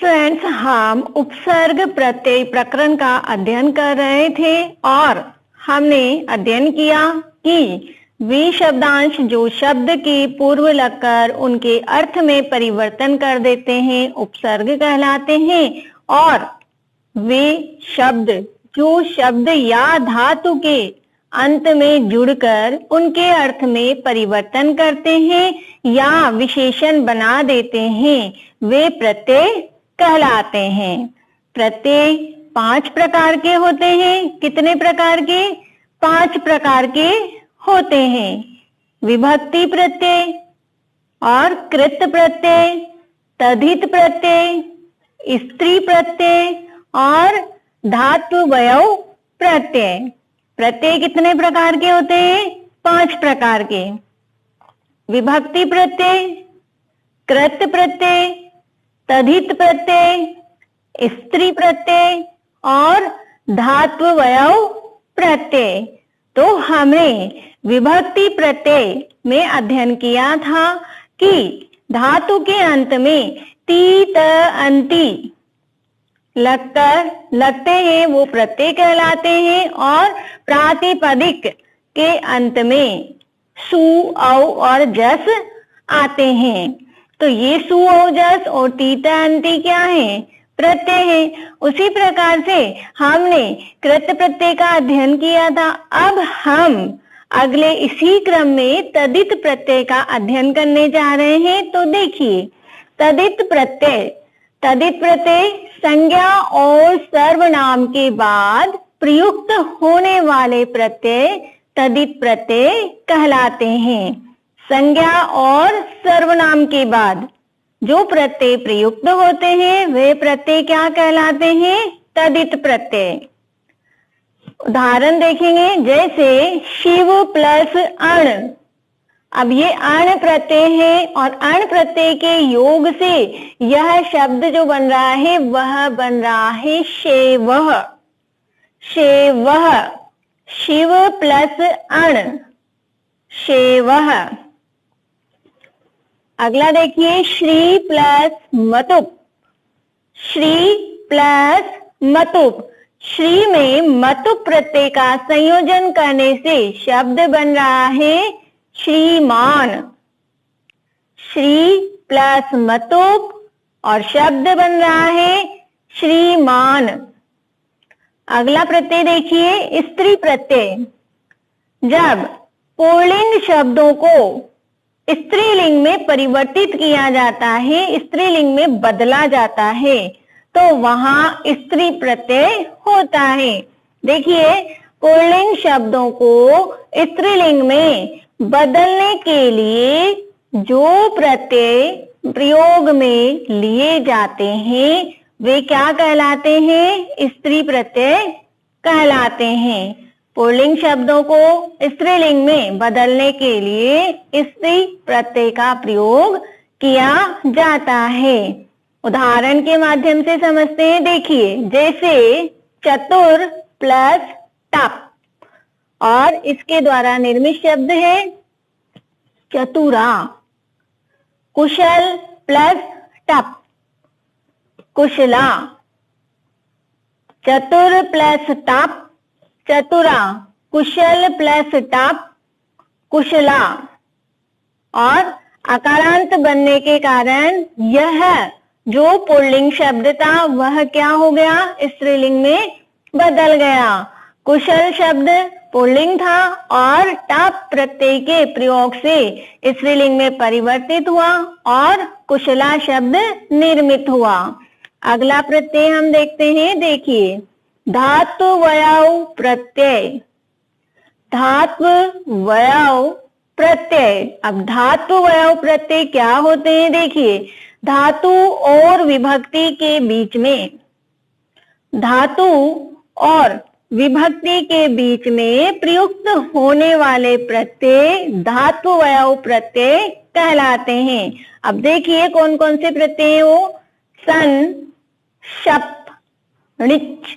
Friends, हम उपसर्ग प्रत्यय प्रकरण का अध्ययन कर रहे थे और हमने अध्ययन किया कि वे शब्दांश जो शब्द के पूर्व लगकर उनके अर्थ में परिवर्तन कर देते हैं उपसर्ग कहलाते हैं, और वे शब्द जो शब्द या धातु के अंत में जुड़कर उनके अर्थ में परिवर्तन करते हैं या विशेषण बना देते हैं वे प्रत्यय कहलाते हैं। प्रत्यय 5 प्रकार के होते हैं। कितने प्रकार के? 5 प्रकार के होते हैं। विभक्ति प्रत्यय और कृत प्रत्यय, तद्धित प्रत्यय, स्त्री प्रत्यय और धात्ववयव प्रत्यय। प्रत्यय कितने प्रकार के होते हैं? 5 प्रकार के। विभक्ति प्रत्यय, कृत प्रत्यय, तद्धित प्रत्यय, स्त्री प्रत्यय और धात्ववयव प्रत्यय। तो हमने विभक्ति प्रत्यय में अध्ययन किया था कि धातु के अंत में ती त अंति लगते हैं वो प्रत्यय कहलाते हैं, और प्रातिपदिक के अंत में सु औ और जस आते हैं। तो ये सु औ जस और तीता अंति क्या है? प्रत्यय है। उसी प्रकार से हमने कृत प्रत्यय का अध्ययन किया था। अब हम अगले इसी क्रम में तद्धित प्रत्यय का अध्ययन करने जा रहे हैं। तो देखिए, तद्धित प्रत्यय। तद्धित प्रत्यय संज्ञा और सर्वनाम के बाद प्रयुक्त होने वाले प्रत्यय तद्धित प्रत्यय कहलाते हैं। संज्ञा और सर्वनाम के बाद जो प्रत्यय प्रयुक्त होते हैं वे प्रत्यय क्या कहलाते हैं? तद्धित प्रत्यय। उदाहरण देखेंगे, जैसे शिव प्लस अण। अब ये अण प्रत्यय है और अण प्रत्यय के योग से यह शब्द जो बन रहा है वह बन रहा है शेवः। शेवः, शिव प्लस अण, शेवः। अगला देखिए, श्री प्लस मतुप। श्री प्लस मतुप। श्री में मतुप प्रत्यय का संयोजन करने से शब्द बन रहा है श्रीमान। श्री प्लस मतुप और शब्द बन रहा है श्रीमान। अगला प्रत्यय देखिए, स्त्री प्रत्यय। जब पुल्लिंग शब्दों को स्त्रीलिंग में परिवर्तित किया जाता है, स्त्रीलिंग में बदला जाता है, तो वहां स्त्री प्रत्यय होता है। देखिए, पुल्लिंग शब्दों को स्त्रीलिंग में बदलने के लिए जो प्रत्यय प्रयोग में लिए जाते हैं वे क्या कहलाते हैं? स्त्री प्रत्यय कहलाते हैं। पुल्लिंग शब्दों को स्त्रीलिंग में बदलने के लिए स्त्री प्रत्यय का प्रयोग किया जाता है। उदाहरण के माध्यम से समझते हैं। देखिए, जैसे चतुर प्लस टप, और इसके द्वारा निर्मित शब्द है चतुरा। कुशल प्लस टप, कुशला। चतुर प्लस टप, चतुरा। कुशल प्लस टप, कुशला। और अकारांत बनने के कारण यह जो पुल्लिंग शब्द था वह क्या हो गया? स्त्रीलिंग में बदल गया। कुशल शब्द पुल्लिंग था और टप प्रत्यय के प्रयोग से स्त्रीलिंग में परिवर्तित हुआ और कुशला शब्द निर्मित हुआ। अगला प्रत्यय हम देखते हैं। देखिए, धात्ववयव प्रत्यय। धात्ववयव प्रत्यय। अब धात्ववयव प्रत्यय क्या होते हैं? देखिए, धातु और विभक्ति के बीच में, धातु और विभक्ति के बीच में प्रयुक्त होने वाले प्रत्यय धात्ववयव प्रत्यय कहलाते हैं। अब देखिए कौन कौन से प्रत्यय हैं वो। सन, शप, णिच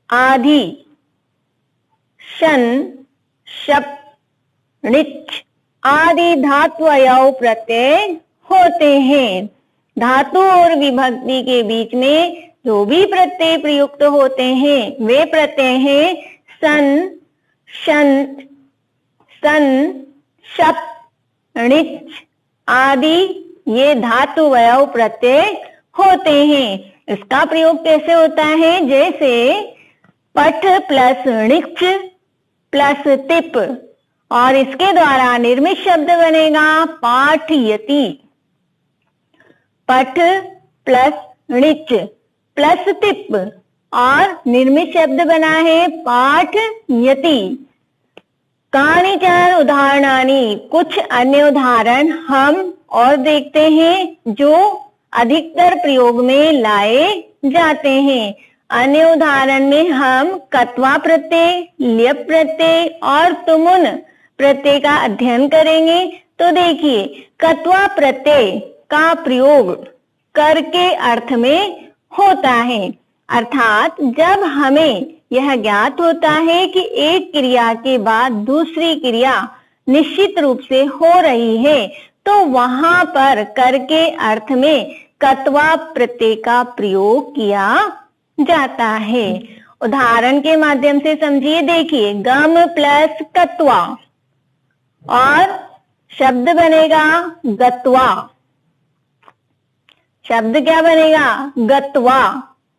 आदि। शन, शप, णिच आदि धात्ववयव प्रत्यय होते हैं। धातु और विभक्ति के बीच में जो भी प्रत्यय प्रयुक्त होते हैं वे प्रत्यय हैं सन, शन, सन, शप, णिच आदि। ये धातु वयव प्रत्यय होते हैं। इसका प्रयोग कैसे होता है? जैसे पठ प्लस णिच प्लस तिप, और इसके द्वारा निर्मित शब्द बनेगा पाठयति। पठ प्लस णिच प्लस तिप और निर्मित शब्द बना है पाठयति। कानिचन उदाहरणानि, कुछ अन्य उदाहरण हम और देखते हैं जो अधिकतर प्रयोग में लाए जाते हैं। अन्य उदाहरण में हम कत्वा प्रत्यय, ल्यप प्रत्यय और तुमुन प्रत्यय का अध्ययन करेंगे। तो देखिए, कत्वा प्रत्यय का प्रयोग कर के अर्थ में होता है, अर्थात जब हमें यह ज्ञात होता है कि एक क्रिया के बाद दूसरी क्रिया निश्चित रूप से हो रही है, तो वहां पर कर के अर्थ में कत्वा प्रत्यय का प्रयोग किया जाता है। उदाहरण के माध्यम से समझिए। देखिए, गम प्लस कत्वा और शब्द बनेगा गत्वा। शब्द क्या बनेगा? गत्वा,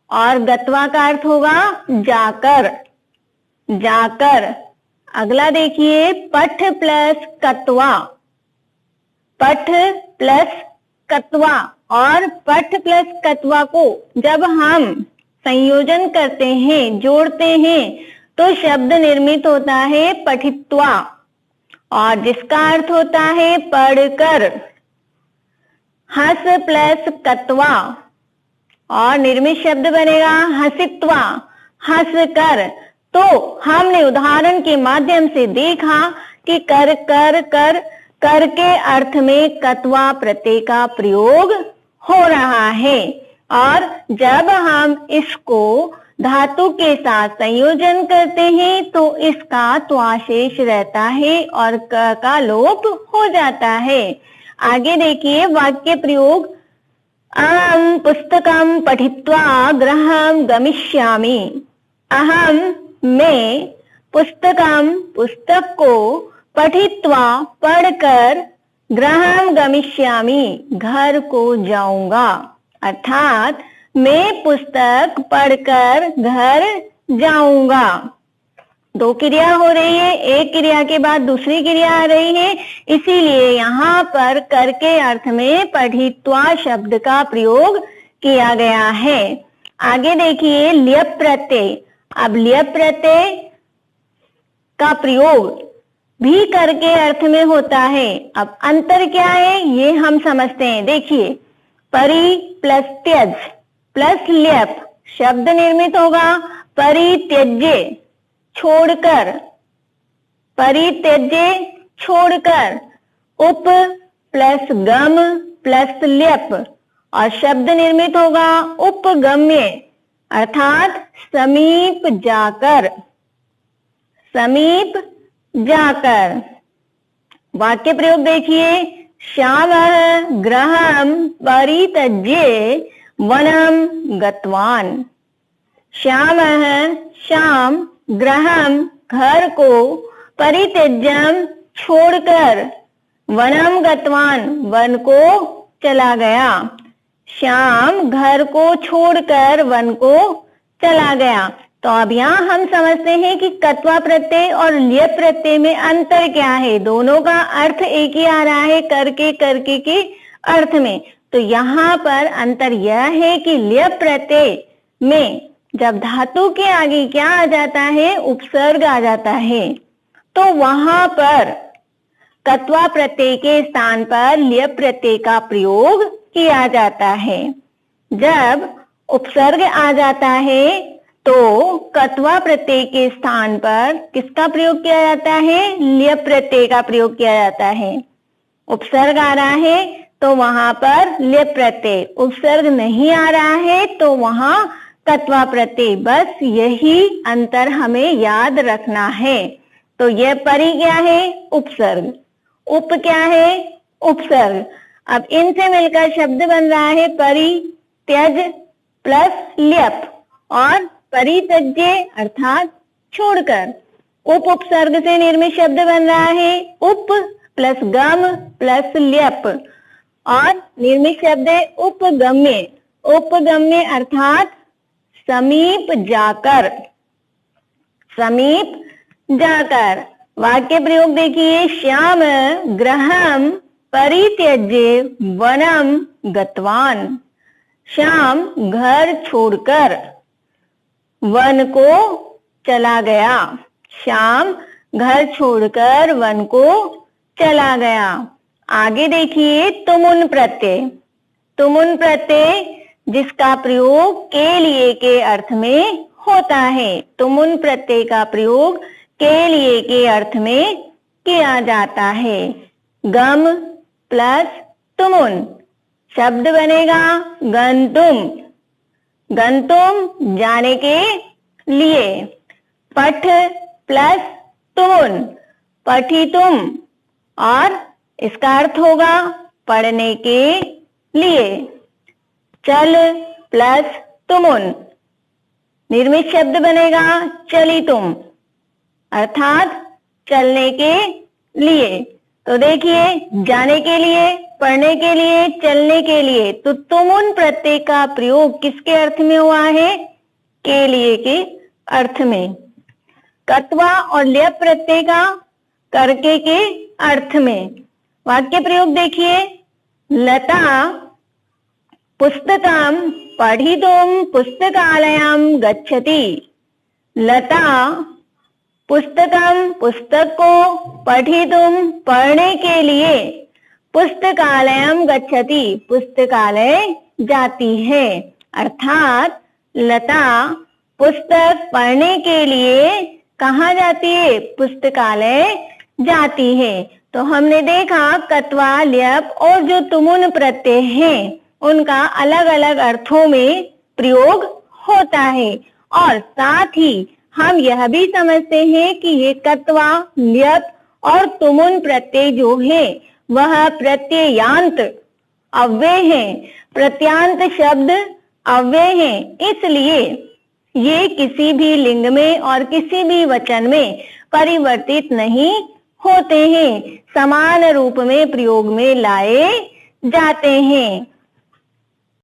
और गत्वा का अर्थ होगा जाकर, जाकर। अगला देखिए, पठ प्लस कत्वा, पठ प्लस कत्वा, और पठ प्लस कत्वा को जब हम संयोजन करते हैं, जोड़ते हैं, तो शब्द निर्मित होता है पठित्वा, और जिसका अर्थ होता है पढ़कर। हस प्लस कत्वा और निर्मित शब्द बनेगा हसित्वा, हंस कर। तो हमने उदाहरण के माध्यम से देखा कि कर कर कर कर के अर्थ में कत्वा प्रत्यय का प्रयोग हो रहा है, और जब हम इसको धातु के साथ संयोजन करते हैं तो इसका त्वाशेष रहता है और क का लोप हो जाता है। आगे देखिए वाक्य प्रयोग। अहम पुस्तकम पठित्वा गृहं गमिष्यामि। अहम मैं पुस्तकम पुस्तक को पठित्वा पढ़कर गृहं गमिष्यामि घर को जाऊंगा, अर्थात मैं पुस्तक पढ़कर घर जाऊंगा। दो क्रिया हो रही है, एक क्रिया के बाद दूसरी क्रिया आ रही है, इसीलिए यहाँ पर कर के अर्थ में पठित्वा शब्द का प्रयोग किया गया है। आगे देखिए ल्यप प्रत्यय। अब ल्यप प्रत्यय का प्रयोग भी कर के अर्थ में होता है। अब अंतर क्या है ये हम समझते हैं। देखिए, परि प्लस त्यज प्लस ल्यप शब्द निर्मित होगा परित्यज्य, छोड़कर, परित्यज्य छोड़कर। उप प्लस गम प्लस ल्यप और शब्द निर्मित होगा उपगम्य, अर्थात समीप जाकर, समीप जाकर। वाक्य प्रयोग देखिए, श्यामः गृहं परित्यज्य वनं गतवान। श्यामः श्याम गृहं घर को परित्यज्यम छोड़कर वनम गतवान वन को चला गया। श्याम घर को छोड़कर वन को चला गया। तो अब यहाँ हम समझते हैं कि कत्वा प्रत्यय और ल्यप प्रत्यय में अंतर क्या है। दोनों का अर्थ एक ही आ रहा है, करके के अर्थ में। तो यहाँ पर अंतर यह है कि ल्यप प्रत्यय में जब धातु के आगे क्या आ जाता है, उपसर्ग आ जाता है, तो वहां पर कत्वा प्रत्यय के स्थान पर ल्यप प्रत्यय का प्रयोग किया जाता है। जब उपसर्ग आ जाता है तो कत्वा प्रत्यय के स्थान पर किसका प्रयोग किया जाता है? ल्यप प्रत्यय का प्रयोग किया जाता है। उपसर्ग आ रहा है तो वहां पर ल्यप प्रत्यय, उपसर्ग नहीं आ रहा है तो वहां कत्वा प्रत्यय। बस यही अंतर हमें याद रखना है। तो यह परि क्या है? उपसर्ग। उप क्या है? उपसर्ग। अब इनसे मिलकर शब्द बन रहा है परित्यज प्लस ल्यप, और परित्यज्य अर्थात छोड़कर। उप उपसर्ग से निर्मित शब्द बन रहा है उप प्लस गम प्लस ल्यप, और निर्मित शब्द है उपगम्य। उपगम्य अर्थात समीप जाकर, समीप जाकर। वाक्य प्रयोग देखिए, श्याम गृहम परित्यज्य वनम गतवान। श्याम घर छोड़कर वन को चला गया। श्याम घर छोड़कर वन को चला गया। आगे देखिए, तुमुन प्रत्यय। तुमुन प्रत्यय जिसका प्रयोग के लिए के अर्थ में होता है। तुमुन प्रत्यय का प्रयोग के लिए के अर्थ में किया जाता है। गम प्लस तुमुन, शब्द बनेगा गंतुम। गंतुम जाने के लिए। पठ प्लस तुमुन पठितुम, और इसका अर्थ होगा पढ़ने के लिए। चल प्लस तुमुन निर्मित शब्द बनेगा चलितुम, अर्थात चलने के लिए। तो देखिए, जाने के लिए, पढ़ने के लिए, चलने के लिए, तो तुमुन प्रत्यय का प्रयोग किसके अर्थ में हुआ है? के लिए के अर्थ में। कत्वा और ल्यप प्रत्यय का करके के अर्थ में। वाक्य प्रयोग देखिए, लता पुस्तकं पठितुं पुस्तकालयं गच्छति। लता पुस्तकं पुस्तक को, पठितुं पढ़ने के लिए, पुस्तकालयं गच्छति पुस्तकालय जाती है। अर्थात लता पुस्तक पढ़ने के लिए कहाँ जाती है? पुस्तकालय जाती है। तो हमने देखा कत्वा ल्यप और जो तुमुन प्रत्यय हैं उनका अलग अलग अर्थों में प्रयोग होता है, और साथ ही हम यह भी समझते हैं कि ये कत्वा ल्यप और तुमुन प्रत्यय जो है वह प्रत्ययांत अव्यय है। प्रत्यांत शब्द अव्यय है, इसलिए ये किसी भी लिंग में और किसी भी वचन में परिवर्तित नहीं होते हैं, समान रूप में प्रयोग में लाए जाते हैं।